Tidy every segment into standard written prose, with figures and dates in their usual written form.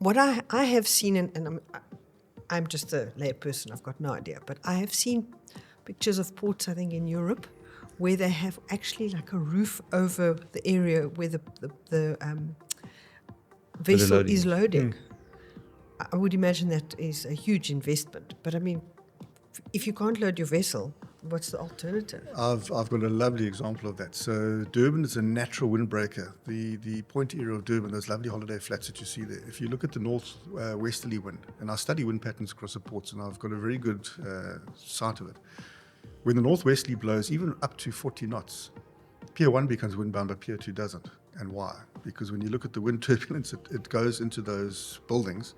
what I have seen, and I'm just a lay person, I've got no idea, but I have seen pictures of ports, I think, in Europe, where they have actually like a roof over the area where the vessel is loading. I would imagine that is a huge investment. But I mean, if you can't load your vessel, what's the alternative? I've got a lovely example of that. So Durban is a natural windbreaker. The point area of Durban, those lovely holiday flats that you see there, if you look at the north westerly wind, and I study wind patterns across the ports, and I've got a very good sight of it. When the northwesterly blows, even up to 40 knots, Pier 1 becomes windbound, but Pier 2 doesn't. And why? Because when you look at the wind turbulence, it goes into those buildings,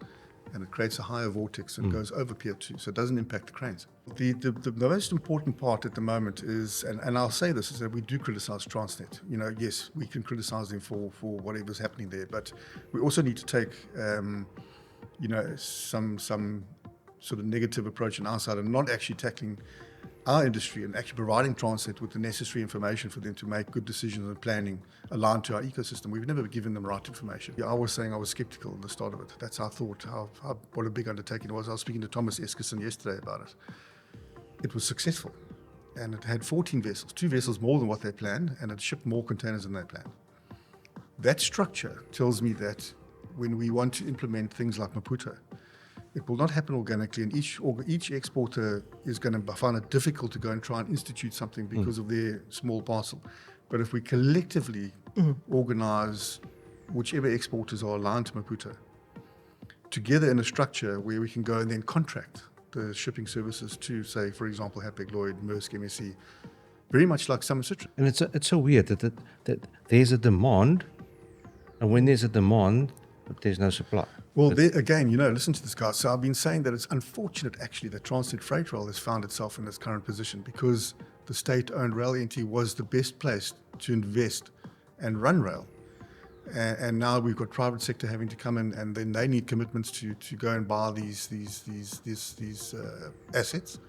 and it creates a higher vortex and goes over Pier 2, so it doesn't impact the cranes. The most important part at the moment is, and I'll say this, is that we do criticize Transnet. You know, yes, we can criticize them for whatever's happening there, but we also need to take, some sort of negative approach on our side and not actually tackling our industry and actually providing Transnet with the necessary information for them to make good decisions and planning aligned to our ecosystem. We've never given them right information. I was saying I was skeptical at the start of it. That's how I thought, what a big undertaking it was. I was speaking to Thomas Eskerson yesterday about it. It was successful, and it had 14 vessels, 2 vessels more than what they planned, and it shipped more containers than they planned. That structure tells me that when we want to implement things like Maputo, it will not happen organically, and each exporter is going to find it difficult to go and try and institute something because of their small parcel. But if we collectively organize whichever exporters are aligned to Maputo together in a structure where we can go and then contract the shipping services to, say, for example, Hapag-Lloyd, Maersk, MSC, very much like Summer Citron. And it's so weird that there's a demand, and when there's a demand, there's no supply. Well, there, again, listen to this, guys. So I've been saying that it's unfortunate, actually, that Transnet Freight Rail has found itself in this current position, because the state-owned rail entity was the best place to invest and run rail. And now we've got private sector having to come in, and then they need commitments to go and buy these assets.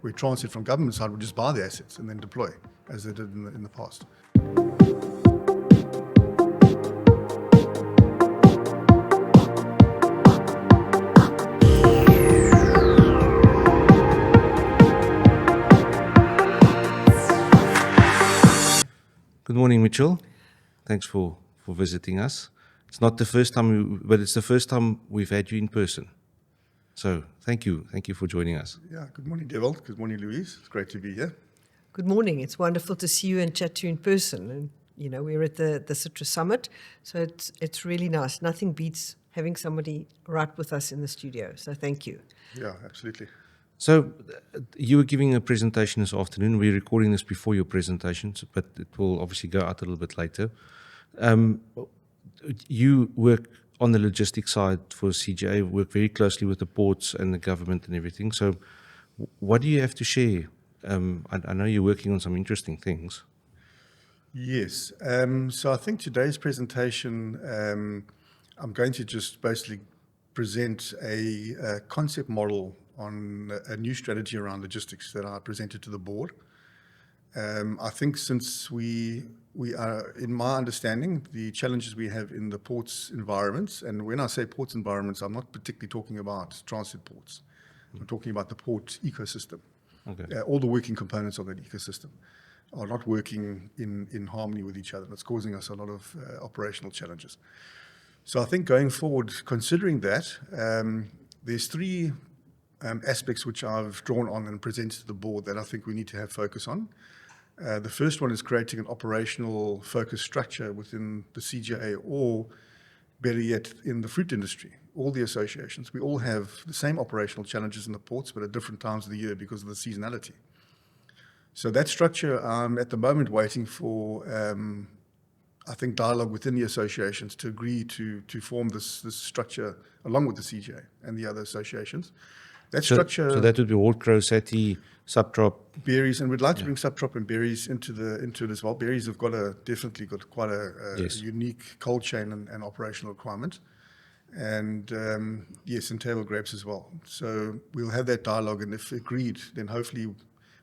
Where Transnet from government side would just buy the assets and then deploy, as they did in the past. Good morning, Mitchell. Thanks for visiting us. It's not the first time, but it's the first time we've had you in person. So thank you for joining us. Yeah, good morning, Dewald. Good morning, Louise. It's great to be here. Good morning. It's wonderful to see you and chat to you in person. And, we're at the Citrus Summit, so it's really nice. Nothing beats having somebody right with us in the studio. So thank you. Yeah, absolutely. So you were giving a presentation this afternoon. We're recording this before your presentation, but it will obviously go out a little bit later. You work on the logistics side for CGA, work very closely with the ports and the government and everything. So what do you have to share? I know you're working on some interesting things. Yes. So I think today's presentation, I'm going to just basically present a concept model on a new strategy around logistics that I presented to the board. I think since we are, in my understanding, the challenges we have in the ports environments, and when I say ports environments, I'm not particularly talking about transit ports. I'm talking about the port ecosystem. Okay. All the working components of that ecosystem are not working in harmony with each other. That's causing us a lot of operational challenges. So I think going forward, considering that, there's 3 aspects which I've drawn on and presented to the board that I think we need to have focus on. The first one is creating an operational focus structure within the CGA, or better yet, in the fruit industry. All the associations, we all have the same operational challenges in the ports, but at different times of the year because of the seasonality. So that structure, I'm at the moment waiting for, I think, dialogue within the associations to agree to form this structure along with the CGA and the other associations. That structure. So that would be Waldcrow, Sati, Subtrop, berries, and we'd like to bring Subtrop and berries into it as well. Berries have definitely got quite a unique cold chain and operational requirement, and and table grapes as well. So we'll have that dialogue, and if agreed, then hopefully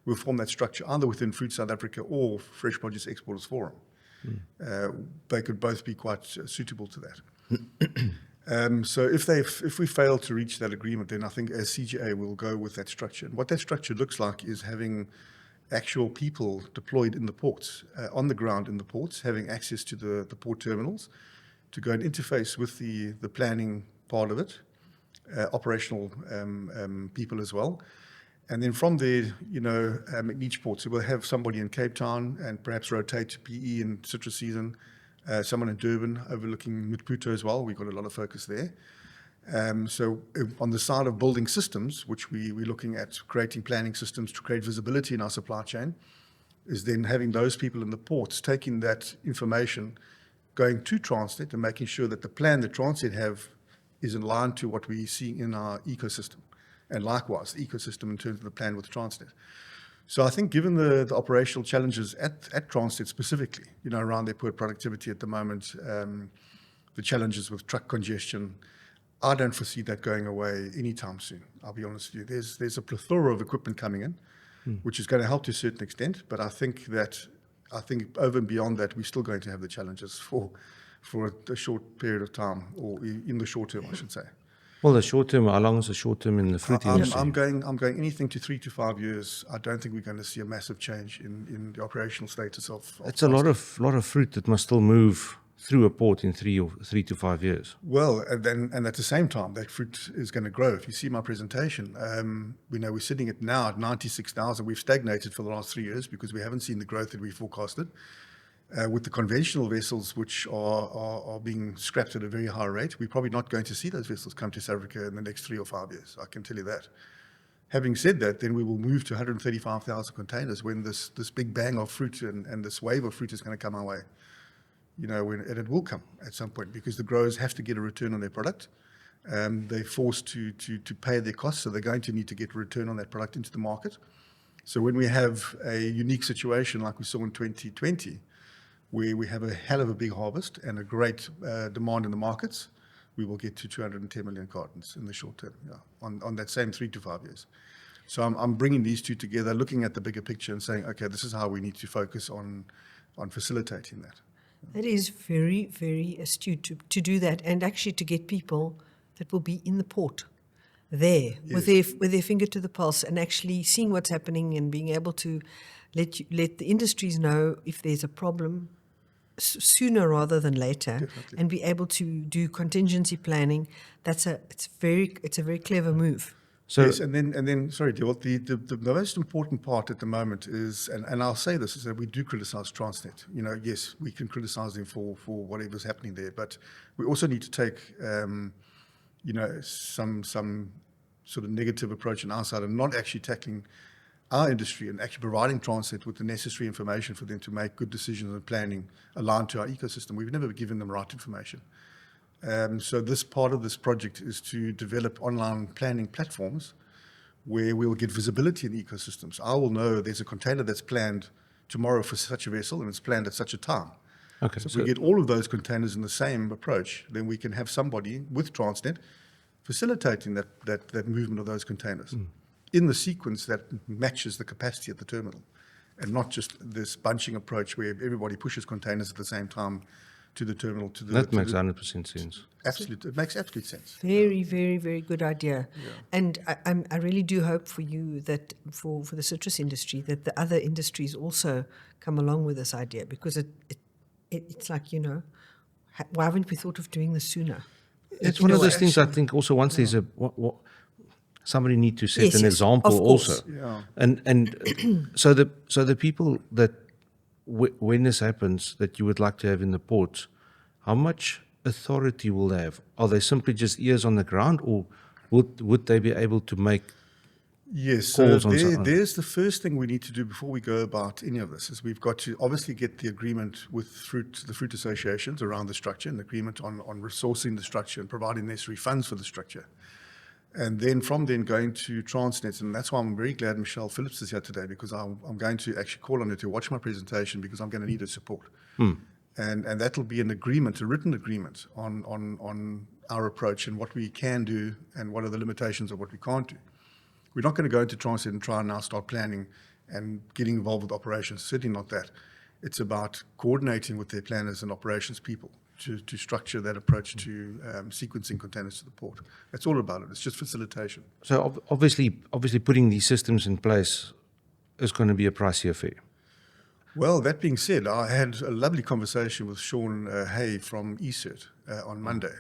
we'll form that structure either within Fruit South Africa or Fresh Produce Exporters Forum. They could both be quite suitable to that. So if we fail to reach that agreement, then I think as CGA we'll go with that structure. And what that structure looks like is having actual people deployed in the ports, on the ground in the ports, having access to the port terminals, to go and interface with the planning part of it, operational people as well. And then from there, in each port, so we'll have somebody in Cape Town and perhaps rotate to PE in citrus season, someone in Durban overlooking Maputo as well. We've got a lot of focus there. So on the side of building systems, which we're looking at creating planning systems to create visibility in our supply chain, is then having those people in the ports taking that information, going to Transnet and making sure that the plan that Transnet have is in line to what we see in our ecosystem. And likewise, the ecosystem in terms of the plan with Transnet. So I think given the operational challenges at Transnet specifically, around their poor productivity at the moment, the challenges with truck congestion, I don't foresee that going away anytime soon. I'll be honest with you. There's a plethora of equipment coming in, which is going to help to a certain extent, but I think over and beyond that, we're still going to have the challenges for a short period of time, or in the short term, I should say. Well, the short term, how long is the short term in the fruit industry? I'm going anything to 3 to 5 years. I don't think we're going to see a massive change in the operational status of It's a lot of fruit that must still move through a port in 3 to 5 years. Well, and at the same time, that fruit is going to grow. If you see my presentation, we're sitting at now at 96,000. We've stagnated for the last 3 years because we haven't seen the growth that we forecasted. With the conventional vessels, which are being scrapped at a very high rate, we're probably not going to see those vessels come to South Africa in the next 3 or 5 years. I can tell you that. Having said that, then we will move to 135,000 containers when this big bang of fruit and this wave of fruit is going to come our way. And it will come at some point because the growers have to get a return on their product. They're forced to pay their costs, so they're going to need to get a return on that product into the market. So when we have a unique situation like we saw in 2020, where we have a hell of a big harvest and a great demand in the markets, we will get to 210 million cartons in the short term, on that same 3 to 5 years. So I'm bringing these two together, looking at the bigger picture and saying, okay, this is how we need to focus on facilitating that. That is very, very astute to do that, and actually to get people that will be in the port there, yes, with their finger to the pulse and actually seeing what's happening and being able to let the industries know if there's a problem sooner rather than later. Definitely. And be able to do contingency planning. It's a very clever move. So yes, and then sorry, Dewald, the most important part at the moment is, and I'll say this, is that we do criticize Transnet. Yes, we can criticize them for whatever's happening there, but we also need to take some sort of negative approach on our side and not actually tackling our industry and actually providing Transnet with the necessary information for them to make good decisions and planning aligned to our ecosystem. We've never given them right information. So this part of this project is to develop online planning platforms where we'll get visibility in ecosystems. I will know there's a container that's planned tomorrow for such a vessel and it's planned at such a time. Okay, so if we get all of those containers in the same approach, then we can have somebody with Transnet facilitating that movement of those containers in the sequence that matches the capacity at the terminal, and not just this bunching approach where everybody pushes containers at the same time to the terminal. That makes 100% sense. Absolutely, it makes absolute sense. Very, very, very good idea. Yeah. And I really do hope for you that for the citrus industry, that the other industries also come along with this idea, because it's like, why haven't we thought of doing this sooner? It's one of those things, I think, also once there's somebody need to set an example also. Yeah. And so the people that when this happens that you would like to have in the ports, how much authority will they have? Are they simply just ears on the ground, or would they be able to make yes, so calls on there's the first thing we need to do before we go about any of this, is we've got to obviously get the agreement with the fruit associations around the structure, and agreement on resourcing the structure and providing necessary funds for the structure. And then from then going to Transnet, and that's why I'm very glad Michelle Phillips is here today, because I'm going to actually call on her to watch my presentation, because I'm going to need her support. And that'll be an agreement, a written agreement on our approach and what we can do and what are the limitations of what we can't do. We're not going to go into Transnet and try and now start planning and getting involved with operations. Certainly not that. It's about coordinating with their planners and operations people to structure that approach to sequencing containers to the port. That's all about it. It's just facilitation. So obviously putting these systems in place is going to be a pricey affair. Well, that being said, I had a lovely conversation with Sean Hay from ECERT on Monday.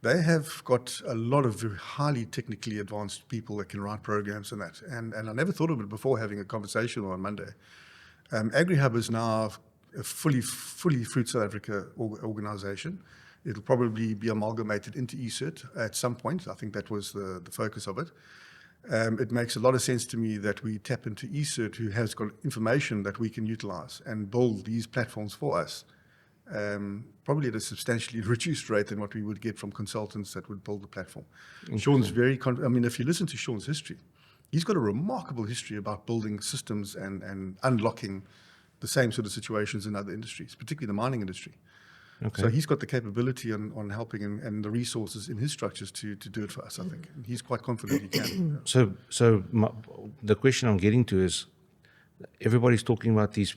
They have got a lot of very highly technically advanced people that can write programs and that. And I never thought of it before having a conversation on Monday. AgriHub is now a fully Fruit South Africa organisation. It'll probably be amalgamated into ECERT at some point. I think that was the focus of it. It makes a lot of sense to me that we tap into ECERT, who has got information that we can utilise and build these platforms for us, probably at a substantially reduced rate than what we would get from consultants that would build the platform. Sean's if you listen to Sean's history, he's got a remarkable history about building systems and unlocking the same sort of situations in other industries, particularly the mining industry. Okay. So he's got the capability on helping and the resources in his structures to do it for us, I think. And he's quite confident he can. So the question I'm getting to is, everybody's talking about these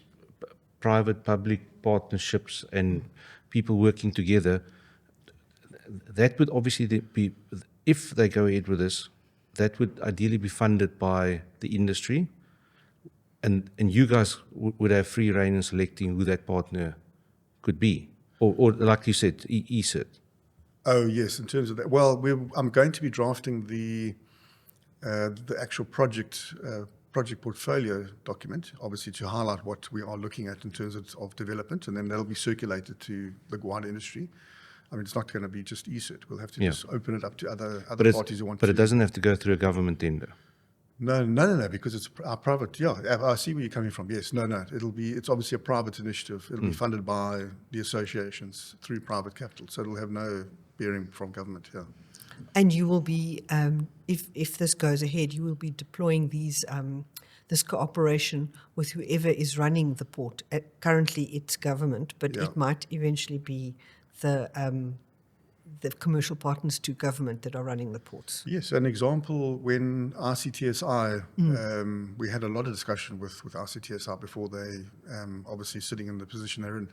private-public partnerships and people working together. That would obviously be, if they go ahead with this, that would ideally be funded by the industry, and you guys would have free rein in selecting who that partner could be. Or like you said, ECERT. Oh yes, in terms of that. Well, I'm going to be drafting the actual project portfolio document, obviously to highlight what we are looking at in terms of development, and then that'll be circulated to the wider industry. I mean, it's not going to be just ECERT. We'll have to just open it up to other parties who want to. But it doesn't have to go through a government tender. No, because it's our private. Yeah, I see where you're coming from. Yes, no, it's obviously a private initiative. It'll be funded by the associations through private capital, so it'll have no bearing from government. Yeah. And you will be, if this goes ahead, you will be deploying these this cooperation with whoever is running the port. Currently, it's government, but it might eventually be the commercial partners to government that are running the ports. Yes, an example, when RCTSI, we had a lot of discussion with RCTSI before they obviously sitting in the position they're in.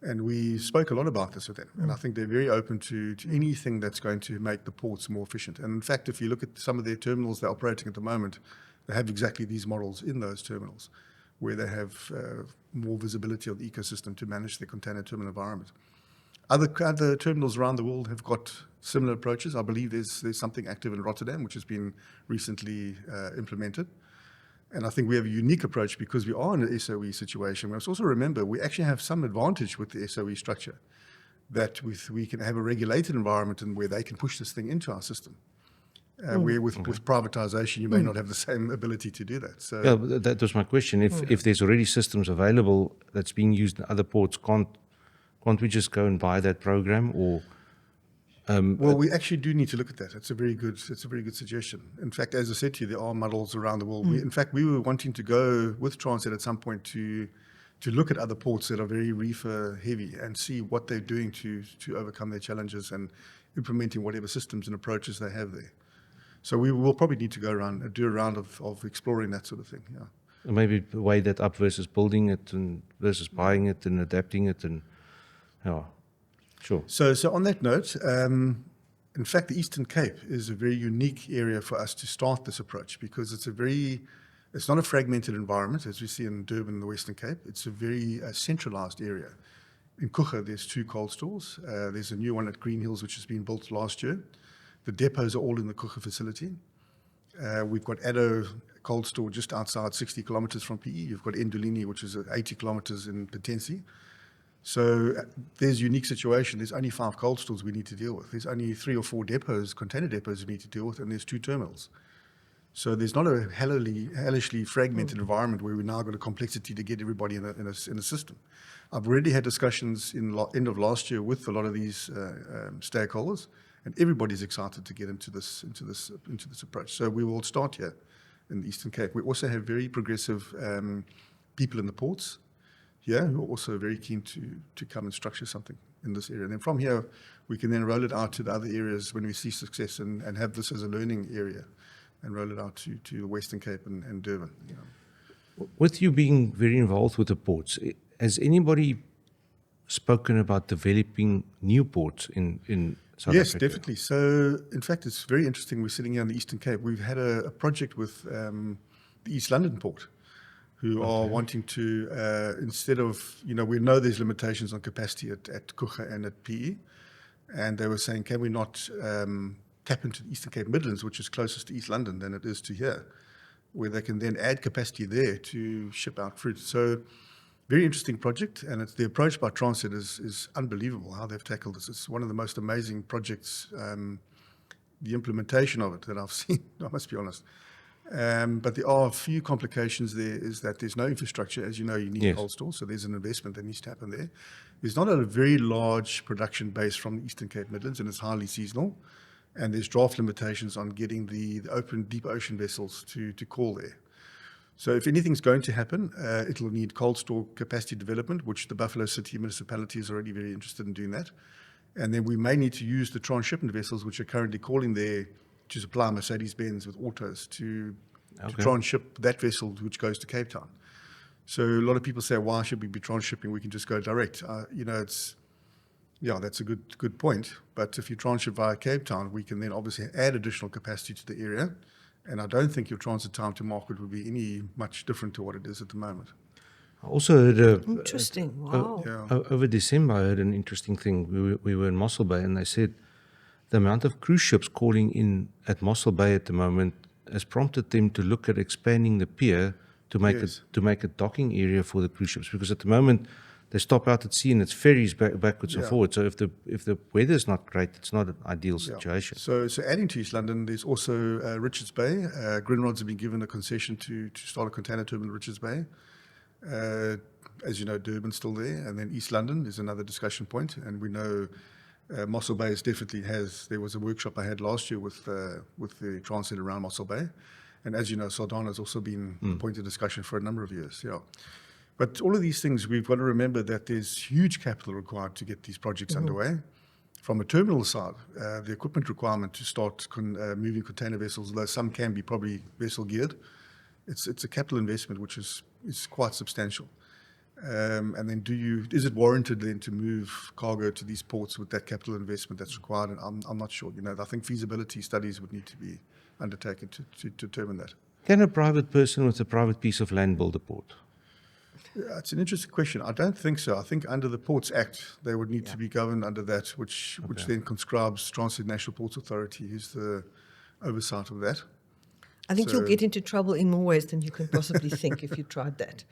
And we spoke a lot about this with them. And I think they're very open to anything that's going to make the ports more efficient. And in fact, if you look at some of their terminals they're operating at the moment, they have exactly these models in those terminals, where they have more visibility of the ecosystem to manage the container terminal environment. Other terminals around the world have got similar approaches. I believe there's something active in Rotterdam, which has been recently implemented. And I think we have a unique approach because we are in an SOE situation. We must also remember we actually have some advantage with the SOE structure, that we can have a regulated environment and where they can push this thing into our system. Where with privatization, you may not have the same ability to do that. So yeah, that was my question. If there's already systems available that's being used in other ports, can't we just go and buy that program? Or well, we actually do need to look at that. It's a very good suggestion. In fact, as I said to you, there are models around the world. In fact, we were wanting to go with Transnet at some point to look at other ports that are very reefer heavy and see what they're doing to overcome their challenges and implementing whatever systems and approaches they have there. So we will probably need to go around and do a round of exploring that sort of thing. Yeah. Maybe weigh that up versus building it and versus buying it and adapting it, and yeah. Sure. So on that note, in fact, the Eastern Cape is a very unique area for us to start this approach, because it's not a fragmented environment as we see in Durban and the Western Cape. It's a very centralized area. In Kucha, there's 2 cold stores. There's a new one at Green Hills, which has been built last year. The depots are all in the Kucha facility. We've got Addo cold store just outside 60 kilometers from PE. You've got Endolini, which is at 80 kilometers in Potensi. So there's a unique situation. There's only 5 cold stores we need to deal with. There's only 3 or 4 depots, container depots we need to deal with, and there's 2 terminals. So there's not a hellishly fragmented environment where we now got a complexity to get everybody in a system. I've already had discussions in end of last year with a lot of these stakeholders, and everybody's excited to get into this approach. So we will start here in the Eastern Cape. We also have very progressive people in the ports here who are also very keen to come and structure something in this area. And then from here, we can then roll it out to the other areas when we see success and have this as a learning area and roll it out to the Western Cape and Durban. You know. With you being very involved with the ports, has anybody spoken about developing new ports in South Yes, Africa. definitely. So, in fact, it's very interesting. We're sitting here on the Eastern Cape. We've had a project with the East London port, who are wanting to, instead of, we know there's limitations on capacity at Kucha and at PE, and they were saying, can we not tap into the Eastern Cape Midlands, which is closest to East London than it is to here, where they can then add capacity there to ship out fruit. So, very interesting project, and the approach by Transnet is unbelievable how they've tackled this. It's one of the most amazing projects, the implementation of it that I've seen, I must be honest. But there are a few complications there, is that there's no infrastructure. As you know, you need cold stores, so there's an investment that needs to happen there. There's not a very large production base from the Eastern Cape Midlands, and it's highly seasonal. And there's draft limitations on getting the open deep ocean vessels to call there. So if anything's going to happen, it'll need cold store capacity development, which the Buffalo City municipality is already very interested in doing that. And then we may need to use the transshipment vessels, which are currently calling there to supply Mercedes-Benz with autos to transship that vessel, which goes to Cape Town. So a lot of people say, why should we be transshipping? We can just go direct. That's a good point. But if you transship via Cape Town, we can then obviously add additional capacity to the area. And I don't think your transit time to market would be any much different to what it is at the moment. I also heard Interesting. Wow. over December, I heard an interesting thing. We were in Mossel Bay, and they said the amount of cruise ships calling in at Mossel Bay at the moment has prompted them to look at expanding the pier to make a docking area for the cruise ships, because at the moment they stop out at sea and it's ferries backwards and forwards. So if the weather's not great, it's not an ideal situation. So adding to East London, there's also Richards Bay. Grindrods have been given a concession to start a container terminal in Richards Bay. As you know, Durban's still there, and then East London is another discussion point. And we know Mossel Bay definitely has. There was a workshop I had last year with the Transnet around Mossel Bay, and as you know, Saldanha has also been a point of discussion for a number of years. Yeah. But all of these things, we've got to remember that there's huge capital required to get these projects underway. From a terminal side, the equipment requirement to start moving container vessels, although some can be probably vessel geared, it's a capital investment which is quite substantial. And then is it warranted then to move cargo to these ports with that capital investment that's required? And I'm not sure. I think feasibility studies would need to be undertaken to determine that. Can a private person with a private piece of land build a port? It's an interesting question. I don't think so. I think under the Ports Act, they would need to be governed under that, which then conscribes Transnet National Ports Authority, who's the oversight of that. I think you'll get into trouble in more ways than you can possibly think if you tried that.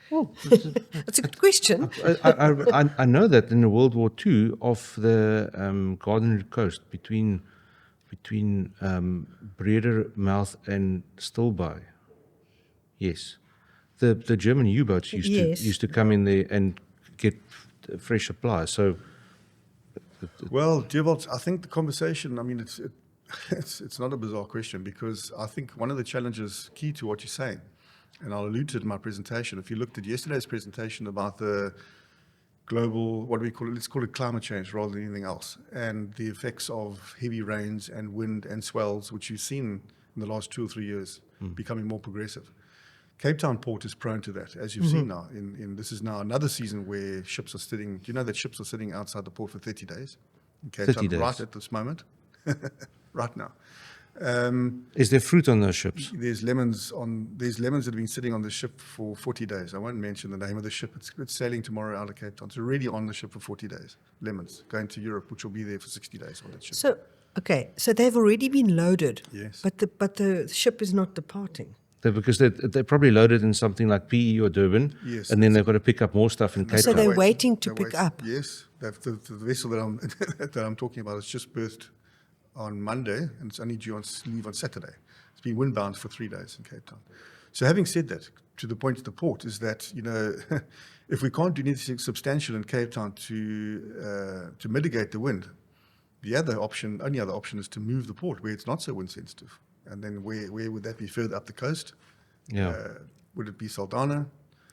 That's a good question. I know that in the World War II, off the Garden coast between Bredermouth and Stilbaai, yes, the German U-boats used to come in there and get fresh supply. So, well, Dewald, I think the conversation. I mean, it's not a bizarre question, because I think one of the challenges key to what you're saying, and I'll allude to it in my presentation. If you looked at yesterday's presentation about the global, what do we call it? Let's call it climate change rather than anything else, and the effects of heavy rains and wind and swells, which you've seen in the last 2 or 3 years, becoming more progressive. Cape Town Port is prone to that, as you've seen now. This is now another season where ships are sitting. Do you know that ships are sitting outside the port for 30 days? In Cape 30 Town, days. right at this moment, right now. Is there fruit on those ships? There's lemons that have been sitting on the ship for 40 days. I won't mention the name of the ship. It's sailing tomorrow out of Cape Town. It's already on the ship for 40 days. Lemons going to Europe, which will be there for 60 days on that ship. So they've already been loaded. Yes. But the ship is not departing. Because they're probably loaded in something like PE or Durban, and then they've got to pick up more stuff in Cape Town. So they're waiting to pick up. Yes, the vessel that I'm talking about has just berthed on Monday, and it's only due leave on Saturday. It's been windbound for 3 days in Cape Town. So having said that, to the point of the port is that if we can't do anything substantial in Cape Town to mitigate the wind, only other option is to move the port where it's not so wind sensitive. And then where would that be? Further up the coast? Yeah. Would it be Saldanha?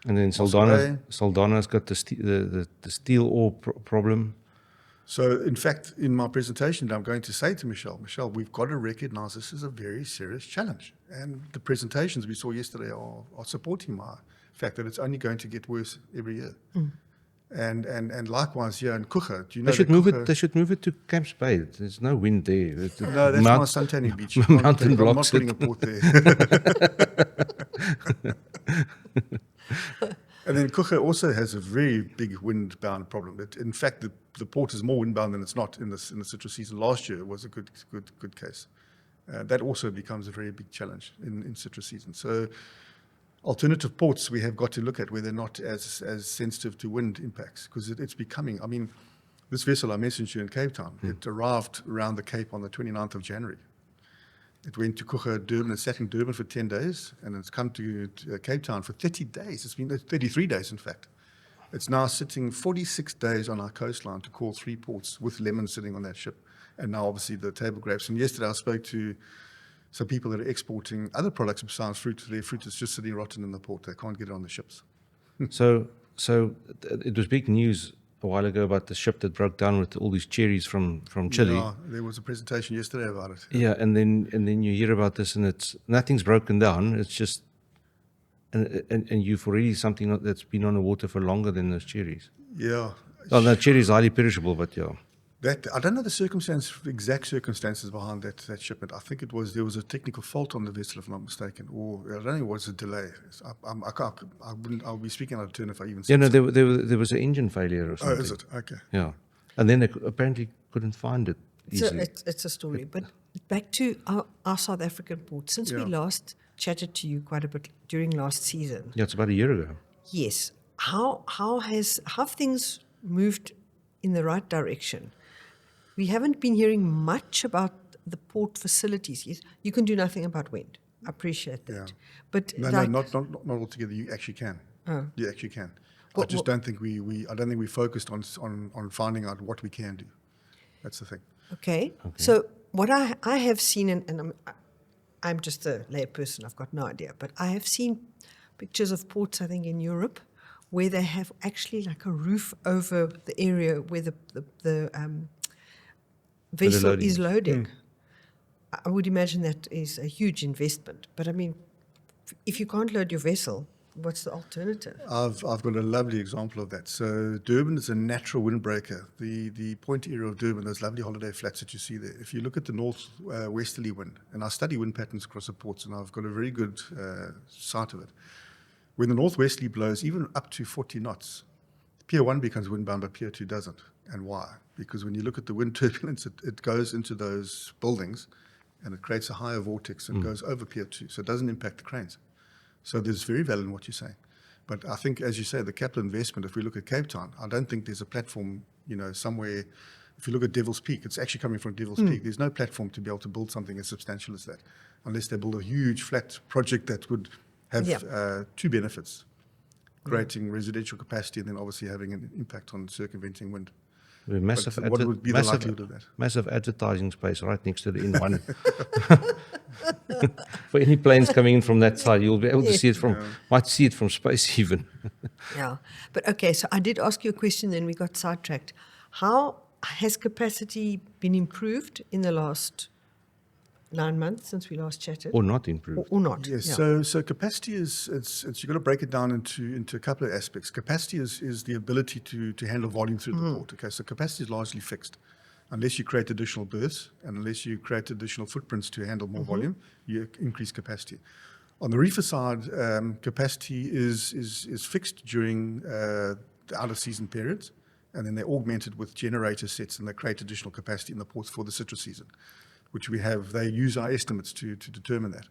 And then Saldanha's got the steel ore problem. So, in fact, in my presentation, I'm going to say to Michelle, we've got to recognize this is a very serious challenge. And the presentations we saw yesterday are supporting my fact that it's only going to get worse every year. And likewise here in Kucha. Do you know They should that move Kucha- it. They should move it to Camps Bay. There's no wind there. No, that's Mount- my Santani beach. Mountain I'm not blocks putting it. a port there. And then Kucha also has a very big windbound problem. In fact, the port is more windbound than it's not in the citrus season. Last year it was a good case. That also becomes a very big challenge in citrus season. So alternative ports we have got to look at where they're not as sensitive to wind impacts, because it's becoming, I mean, this vessel I mentioned to you in Cape Town, it arrived around the Cape on the 29th of January. It went to Kucha, Durban, it sat in Durban for 10 days, and it's come to Cape Town for 30 days. It's been 33 days, in fact. It's now sitting 46 days on our coastline to call 3 ports with lemons sitting on that ship. And now, obviously, the table grapes. And yesterday I spoke to some people that are exporting other products besides fruit. Their fruit is just sitting rotten in the port. They can't get it on the ships. So it was big news a while ago about the ship that broke down with all these cherries from Chile. Yeah, there was a presentation yesterday about it. Yeah, and then you hear about this, and it's nothing's broken down. It's just and you've already something that's been on the water for longer than those cherries. Yeah. Well, the cherry is highly perishable, but yeah. That I don't know the exact circumstances behind that shipment. I think there was a technical fault on the vessel, if I'm not mistaken, or I don't know, it was a delay. I'll be speaking out of turn if I even. Yeah, no, there was an engine failure or something. Oh, is it? Okay. Yeah, and then they apparently couldn't find it So easily. it's a story. But back to our South African port. Since we last chatted to you quite a bit during last season, Yeah, it's about a year ago. yes, how have things moved in the right direction? We haven't been hearing much about the port facilities. Yes, you can do nothing about wind. I appreciate that. Yeah. But No, like, not altogether. You actually can. You actually can. I What- just don't think I don't think we focused on finding out what we can do. That's the thing. Okay. So what I have seen, and I'm just a layperson, I've got no idea, but I have seen pictures of ports, I think, in Europe, where they have actually like a roof over the area where the vessel loading. is loading. I would imagine that is a huge investment. But I mean, if you can't load your vessel, what's the alternative? I've got a lovely example of that. So Durban is a natural windbreaker. The point area of Durban, those lovely holiday flats that you see there. If you look at the north westerly wind, and I study wind patterns across the ports, and I've got a very good sight of it. When the northwesterly blows, even up to 40 knots, Pier 1 becomes windbound, but Pier 2 doesn't. And why? Because when you look at the wind turbulence, it goes into those buildings, and it creates a higher vortex and goes over Pier 2. So it doesn't impact the cranes. So there's very valid in what you're saying. But I think, as you say, the capital investment, if we look at Cape Town, I don't think there's a platform, somewhere. If you look at Devil's Peak, it's actually coming from Devil's Peak. There's no platform to be able to build something as substantial as that, unless they build a huge flat project that would have 2 benefits, creating residential capacity and then obviously having an impact on circumventing wind. Massive, But what would be the likelihood of that? Massive advertising space right next to the N1. For any planes coming in from that side, you'll be able to see it might see it from space even. Yeah. But okay, so I did ask you a question, then we got sidetracked. How has capacity been improved in the last 9 months since we last chatted? Or not improved. Or not? Yes. Yeah. So capacity is you've got to break it down into a couple of aspects. Capacity is the ability to handle volume through the port. Okay. So capacity is largely fixed, unless you create additional berths and unless you create additional footprints to handle more volume, you increase capacity. On the reefer side, capacity is fixed during the out of season periods, and then they're augmented with generator sets, and they create additional capacity in the ports for the citrus season, which we have. They use our estimates to determine that.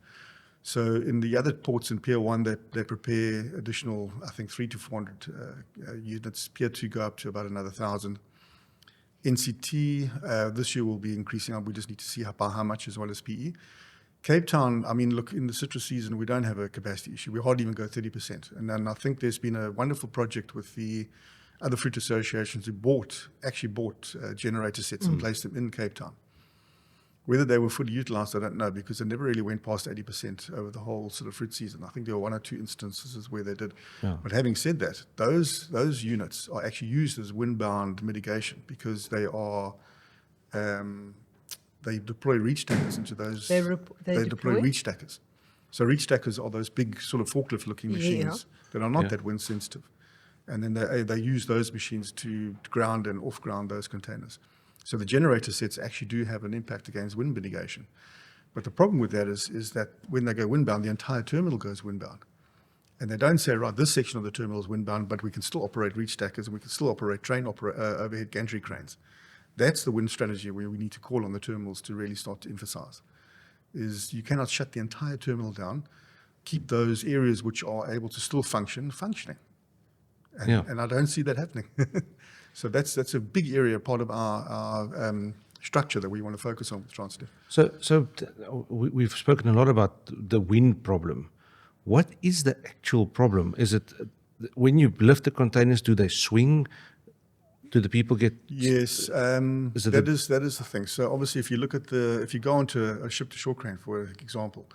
So in the other ports in Pier 1, they prepare additional, I think, 300 to 400 units. Pier 2 go up to about another 1,000. NCT this year will be increasing. We just need to see by how much, as well as PE. Cape Town, I mean, look, in the citrus season, we don't have a capacity issue. We hardly even go 30%. And then I think there's been a wonderful project with the other fruit associations who actually bought generator sets and placed them in Cape Town. Whether they were fully utilized, I don't know, because they never really went past 80% over the whole sort of fruit season. I think there were 1 or 2 instances where they did. Yeah. But having said that, those units are actually used as windbound mitigation because they are they deploy reach stackers into those. They deploy reach stackers. So reach stackers are those big sort of forklift-looking machines that are not that wind sensitive. And then they use those machines to ground and off-ground those containers. So the generator sets actually do have an impact against wind mitigation. But the problem with that is that when they go windbound, the entire terminal goes windbound. And they don't say, right, this section of the terminal is windbound, but we can still operate reach stackers and we can still operate overhead gantry cranes. That's the wind strategy where we need to call on the terminals to really start to emphasize, is you cannot shut the entire terminal down, keep those areas which are able to still functioning. And I don't see that happening. So that's a big area, part of our structure that we want to focus on with Transnet. So we've spoken a lot about the wind problem. What is the actual problem? Is it when you lift the containers, do they swing? Do the people get? Yes, that is the thing. So obviously, if you go onto a ship-to-shore crane, for example,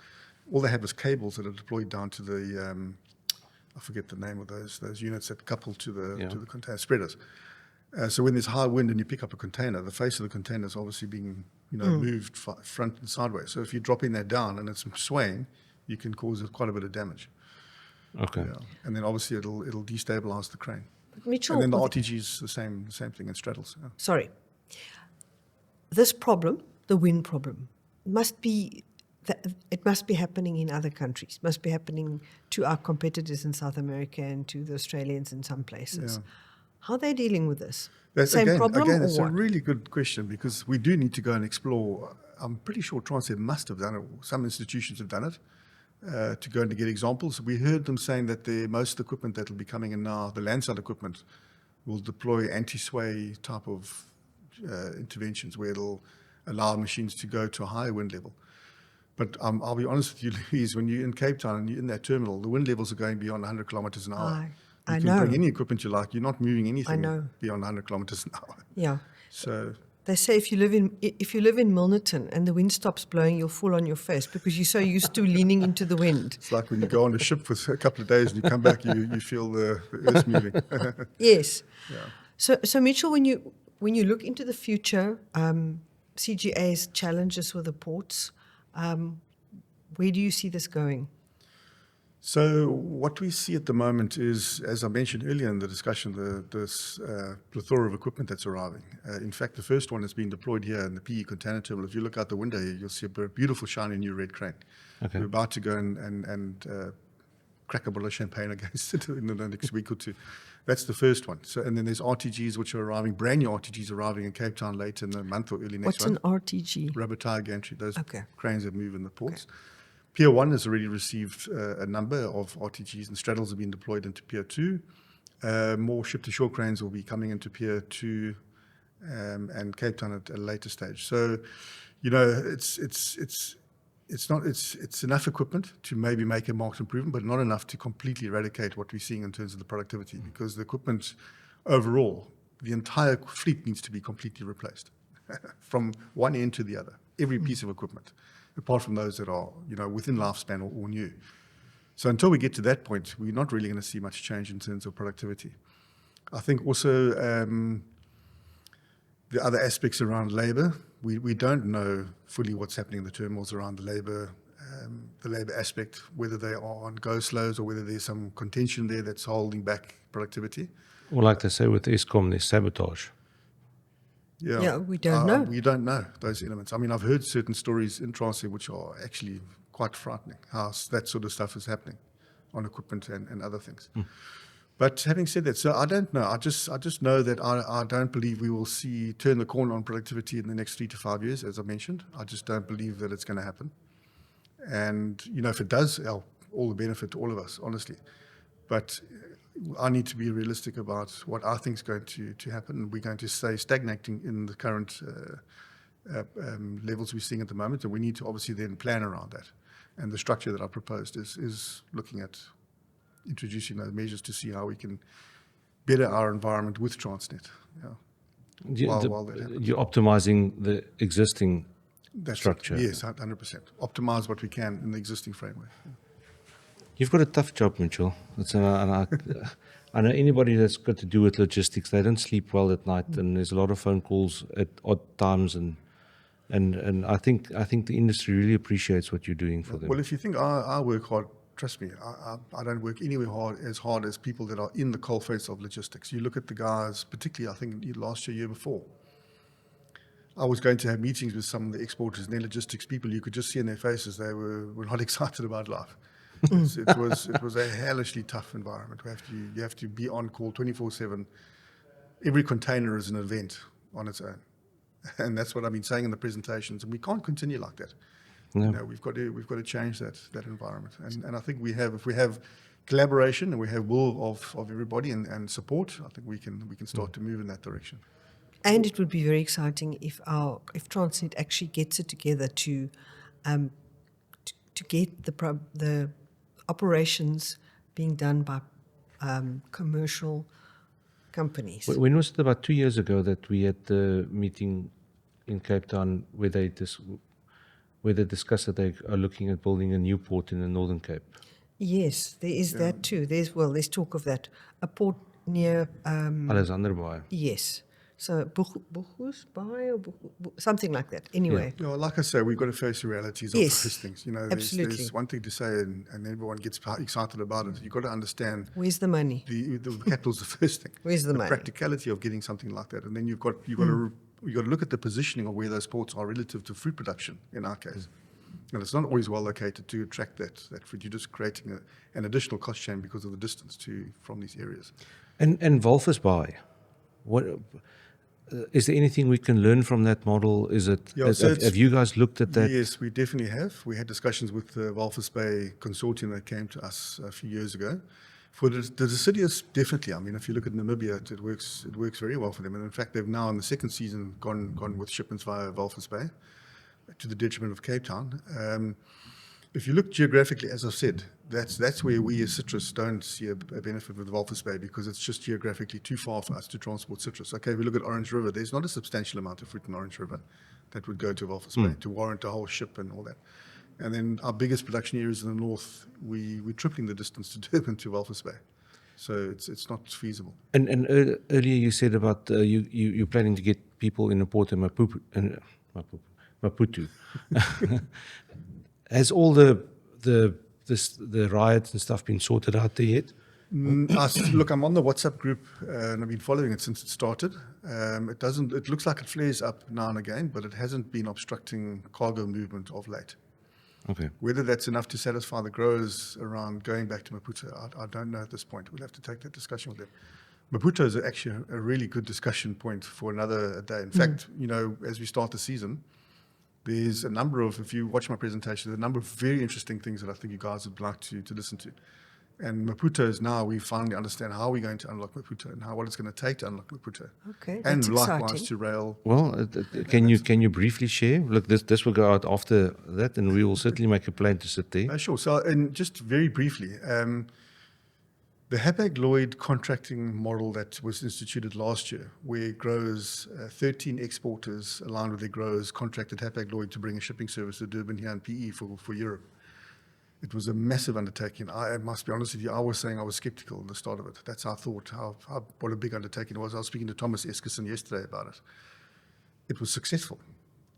all they have is cables that are deployed down to the I forget the name of those units that couple to the container spreaders. So when there's high wind and you pick up a container, the face of the container is obviously being moved front and sideways. So if you're dropping that down and it's swaying, you can cause quite a bit of damage. Okay. Yeah. And then obviously it'll destabilize the crane. Mitchell, and then the RTG is the same thing in straddles. Yeah. Sorry. This problem, the wind problem, it must be happening in other countries. It must be happening to our competitors in South America and to the Australians in some places. Yeah. How are they dealing with this? Same problem or that's what? a really good question, because we do need to go and explore. I'm pretty sure Transnet must have done it. Some institutions have done it. To go and to get examples. We heard them saying that most equipment that will be coming in now, the landside equipment, will deploy anti-sway type of interventions where it'll allow machines to go to a higher wind level. But I'll be honest with you, Louise, when you're in Cape Town and you're in that terminal, the wind levels are going beyond 100 kilometers an hour. I You know. can bring any equipment you like. You're not moving anything beyond 100 kilometers an hour. Yeah. So they say if you live in Milnerton and the wind stops blowing, you'll fall on your face because you're so used to leaning into the wind. it's like when you go on a ship for a couple of days and you come back, you feel the earth moving. Yes. Yeah. So Mitchell, when you look into the future, CGA's challenges with the ports, where do you see this going? So what we see at the moment is, as I mentioned earlier in the discussion, this plethora of equipment that's arriving. In fact, the first one has been deployed here in the PE container terminal. If you look out the window here, you'll see a beautiful, shiny new red crane. Okay. We're about to go and crack a bottle of champagne against it in the next week or two. That's the first one. So, and then there's RTGs which are arriving, brand new RTGs arriving in Cape Town late in the month or early next month. What's an RTG? Rubber tire gantry, those Okay. cranes that move in the ports. Okay. Pier 1 has already received a number of RTGs, and straddles have been deployed into Pier 2. More ship-to-shore cranes will be coming into Pier 2 and Cape Town at a later stage. So, it's enough equipment to maybe make a marked improvement, but not enough to completely eradicate what we're seeing in terms of the productivity, because the equipment overall, the entire fleet needs to be completely replaced from one end to the other, every piece of equipment, apart from those that are, within lifespan or new. So until we get to that point, we're not really going to see much change in terms of productivity. I think also the other aspects around labour, we don't know fully what's happening in the terminals around the labour aspect, whether they are on go-slows or whether there's some contention there that's holding back productivity. Well, like they say with Eskom, there's sabotage. Yeah, we don't know. We don't know those elements. I mean, I've heard certain stories in Transnet which are actually quite frightening, how that sort of stuff is happening on equipment and other things. But having said that, so I don't know. I just know that I don't believe we will turn the corner on productivity in the next 3 to 5 years, as I mentioned. I just don't believe that it's going to happen. And, if it does, all the benefit to all of us, honestly. But I need to be realistic about what I think is going to happen. We're going to stay stagnating in the current levels we're seeing at the moment, and we need to obviously then plan around that. And the structure that I proposed is looking at introducing those measures to see how we can better our environment with Transnet. While that happens. You're optimizing the existing That's structure. It. Yes, 100%. Optimize what we can in the existing framework. You've got a tough job, Mitchell. I know anybody that's got to do with logistics, they don't sleep well at night, and there's a lot of phone calls at odd times, and I think the industry really appreciates what you're doing for them. Well, if you think I work hard, trust me, I don't work anywhere as hard as people that are in the coalface of logistics. You look at the guys, particularly I think last year before, I was going to have meetings with some of the exporters and their logistics people. You could just see in their faces they were not excited about life. It was a hellishly tough environment. You have to be on call 24/7. Every container is an event on its own, and that's what I've been saying in the presentations. And we can't continue like that. No. You know, we've got to change that environment. And I think if we have collaboration and we have will of everybody and support, I think we can start to move in that direction. And it would be very exciting if Transnet actually gets it together to get the operations being done by commercial companies. When was it? About 2 years ago that we had the meeting in Cape Town where they discussed that they are looking at building a new port in the Northern Cape. Yes, there is that too. There's talk of that. A port near Alexander Bay. yes. So Bochus Bay or something like that. Anyway. You know, like I say, we've got to face the realities of Yes, those things. You know, absolutely. there's one thing to say and everyone gets excited about it. You've got to understand Where's the money? the capital's the first thing. Where's the money? Practicality of getting something like that. And then you've got to look at the positioning of where those ports are relative to fruit production in our case. And it's not always well located to attract that fruit. You're just creating an additional cost chain because of the distance from these areas. And Walvis Bay, what is there anything we can learn from that model? Is it? Yeah, so have you guys looked at that? Yes, we definitely have. We had discussions with the Walvis Bay consortium that came to us a few years ago. For the deciduous, definitely. I mean, if you look at Namibia, it works very well for them. And in fact, they've now in the second season gone with shipments via Walvis Bay, to the detriment of Cape Town. If you look geographically, as I've said, that's where we as citrus don't see a benefit with Walvis Bay because it's just geographically too far for us to transport citrus. Okay, if we look at Orange River, there's not a substantial amount of fruit in Orange River that would go to Walvis Bay to warrant a whole ship and all that. And then our biggest production areas in the north, we're tripling the distance to Durban to Walvis Bay. So it's not feasible. And earlier you said about you're planning to get people in a port in Maputo. Has all the riots and stuff been sorted out there yet? Look, I'm on the WhatsApp group and I've been following it since it started. It looks like it flares up now and again, but it hasn't been obstructing cargo movement of late. Okay. Whether that's enough to satisfy the growers around going back to Maputo, I don't know at this point. We'll have to take that discussion with them. Maputo is actually a really good discussion point for another day. In fact, you know, as we start the season, there's a number of, if you watch my presentation, there's a number of very interesting things that I think you guys would like to listen to. And Maputo is now, we finally understand how we're going to unlock Maputo and what it's going to take to unlock Maputo. Okay, and that's likewise exciting. to rail. Well, can you briefly share? Look, this will go out after that, and we will certainly make a plan to sit there. Sure. So, and just very briefly, the Hapag-Lloyd contracting model that was instituted last year, where growers, 13 exporters aligned with their growers, contracted Hapag-Lloyd to bring a shipping service to Durban here in PE for Europe. It was a massive undertaking. I must be honest with you, I was saying I was skeptical at the start of it. That's how I thought, what a big undertaking it was. I was speaking to Thomas Eskerson yesterday about it. It was successful.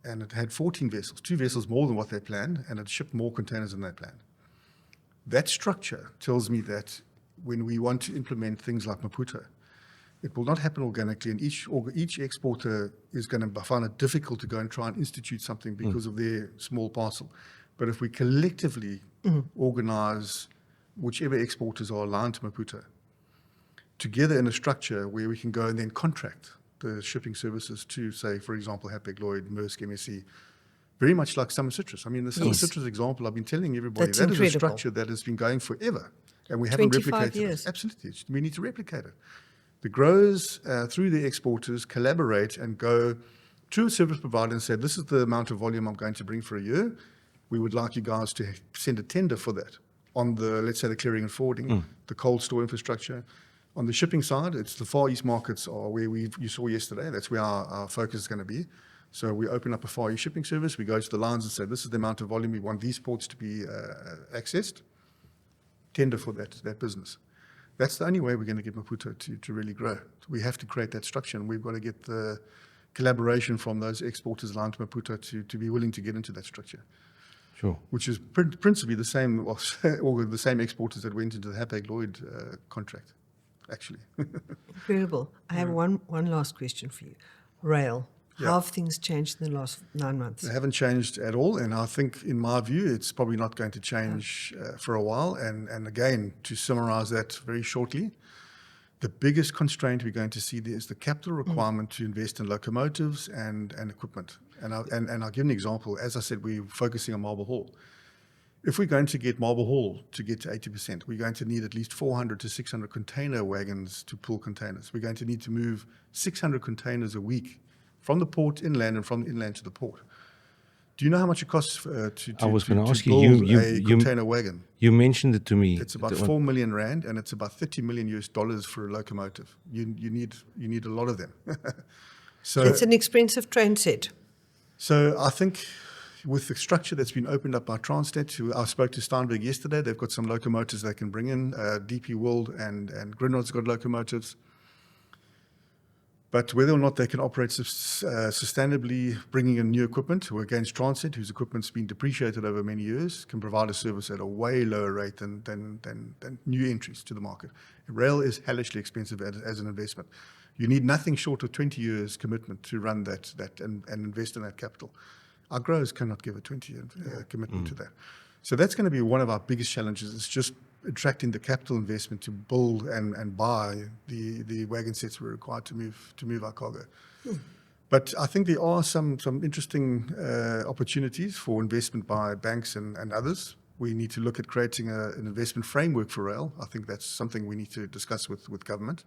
And it had 14 vessels, 2 vessels more than what they planned, and it shipped more containers than they planned. That structure tells me that when we want to implement things like Maputo, it will not happen organically, and each exporter is going to find it difficult to go and try and institute something because of their small parcel. But if we collectively organize whichever exporters are aligned to Maputo together in a structure where we can go and then contract the shipping services to, say, for example, Hapag-Lloyd, Maersk, MSC, very much like Summer Citrus. I mean, the Summer Citrus example, I've been telling everybody, That's that is a incredible. structure that has been going forever, and we haven't 25 replicated years. it. Absolutely. We need to replicate it. The growers, through the exporters, collaborate and go to a service provider and say, this is the amount of volume I'm going to bring for a year. We would like you guys to send a tender for that on the, let's say, the clearing and forwarding, the cold store infrastructure. On the shipping side, it's the Far East markets are where you saw yesterday. That's where our focus is going to be. So we open up a Far East shipping service. We go to the lines and say, this is the amount of volume we want these ports to be accessed. Tender for that business. That's the only way we're going to get Maputo to really grow. We have to create that structure, and we've got to get the collaboration from those exporters aligned to Maputo to be willing to get into that structure. Sure. which is principally the same, or the same exporters that went into the Hapag-Lloyd contract, actually. Incredible. I have one last question for you. Rail. Yeah. How have things changed in the last 9 months? They haven't changed at all, and I think, in my view, it's probably not going to change for a while. And again, to summarize that very shortly, the biggest constraint we're going to see there is the capital requirement to invest in locomotives and equipment. And I'll give an example. As I said, we're focusing on Marble Hall. If we're going to get Marble Hall to get to 80%, we're going to need at least 400 to 600 container wagons to pull containers. We're going to need to move 600 containers a week from the port inland and from the inland to the port. Do you know how much it costs to build a container wagon? You mentioned it to me. It's about 4 million rand, and it's about $30 million for a locomotive. You need a lot of them. So it's an expensive train set. So I think with the structure that's been opened up by Transnet, I spoke to Steinberg yesterday. They've got some locomotives they can bring in. DP World and Grindrod's got locomotives. But whether or not they can operate sustainably, bringing in new equipment, we're against Transnet, whose equipment's been depreciated over many years, can provide a service at a way lower rate than new entries to the market. Rail is hellishly expensive as an investment. You need nothing short of 20 years commitment to run that and invest in that capital. Our growers cannot give a 20-year commitment to that. So that's going to be one of our biggest challenges. It's just attracting the capital investment to build and buy the wagon sets we're required to move our cargo. But I think there are some interesting opportunities for investment by banks and others. We need to look at creating an investment framework for rail. I think that's something we need to discuss with government,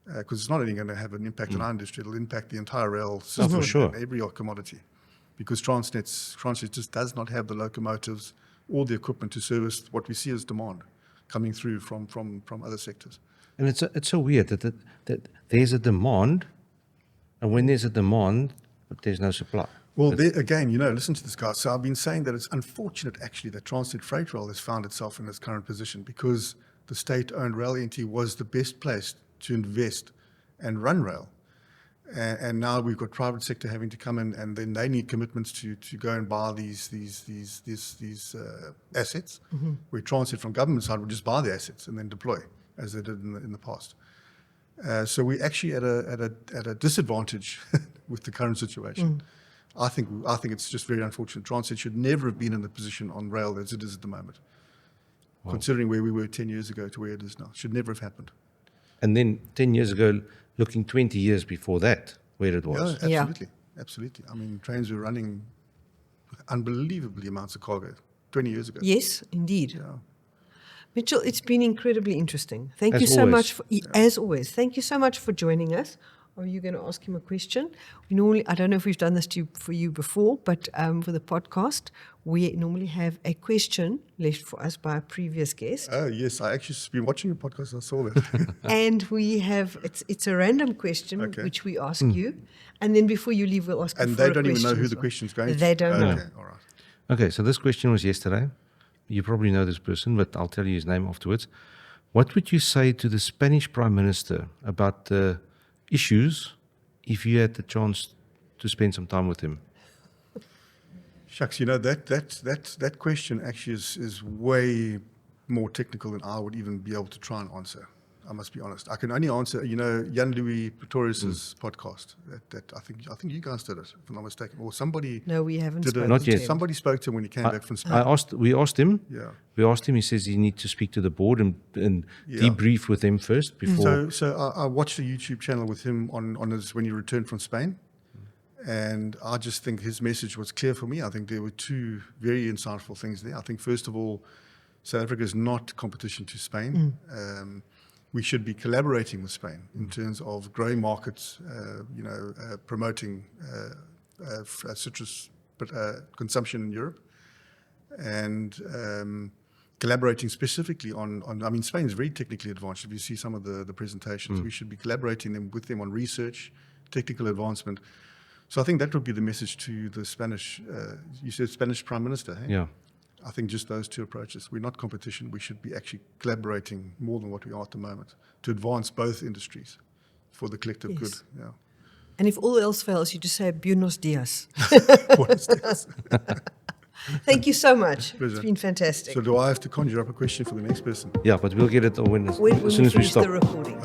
because it's not only going to have an impact on our industry, it'll impact the entire rail system for sure. and every commodity, because Transnet just does not have the locomotives or the equipment to service what we see as demand coming through from other sectors. And it's so weird that there's a demand, and when there's a demand, there's no supply. Well, there, again, listen to this, guys. So I've been saying that it's unfortunate, actually, that Transnet Freight Rail has found itself in its current position, because the state-owned rail entity was the best placed to invest and run rail. And now we've got private sector having to come in, and then they need commitments to go and buy these assets. Where Transnet from government side would just buy the assets and then deploy, as they did in the past. So we're actually at a disadvantage with the current situation. I think it's just very unfortunate. Transnet should never have been in the position on rail as it is at the moment, considering where we were 10 years ago to where it is now. Should never have happened. And then 10 years ago, looking 20 years before that, where it was. Yeah, absolutely. I mean, trains were running unbelievably amounts of cargo 20 years ago. Yes, indeed. Yeah. Mitchell, it's been incredibly interesting. Thank As you so always. much, as always. Thank you so much for joining us. Are you going to ask him a question? I don't know if we've done this for you before, but for the podcast, we normally have a question left for us by a previous guest. Oh, yes. I actually been watching your podcast. I saw that. And we have, it's a random question, Okay. which we ask you. And then before you leave, we'll ask you And for they a don't even know question who as the well. question's going to. They don't know. Okay, all right. Okay, so this question was yesterday. You probably know this person, but I'll tell you his name afterwards. What would you say to the Spanish Prime Minister about the issues if you had the chance to spend some time with him? Shucks, that question actually is way more technical than I would even be able to try and answer. I must be honest. I can only answer, Jan Louis Pretorius's podcast. That I think you guys did it, if I'm not mistaken, or somebody. No, we haven't did it. spoken Not to yet. him. Somebody spoke to him when he came back from Spain. We asked him. Yeah. We asked him. He says he needs to speak to the board and Yeah. debrief with them first before. So I watched a YouTube channel with him on his when he returned from Spain, and I just think his message was clear for me. I think there were two very insightful things there. I think, first of all, South Africa is not competition to Spain. We should be collaborating with Spain in terms of growing markets, promoting citrus consumption in Europe, and collaborating specifically on Spain is very technically advanced. If you see some of the presentations, we should be collaborating with them on research, technical advancement. So I think that would be the message to the Spanish, you said Spanish Prime Minister, hey? Yeah. I think just those two approaches. We're not competition. We should be actually collaborating more than what we are at the moment to advance both industries for the collective good. Yeah. And if all else fails, you just say Buenos dias. What is this? Thank you so much. Pleasure. It's been fantastic. So do I have to conjure up a question for the next person? Yeah, but we'll get it when, when as soon as we finish stop. the recording.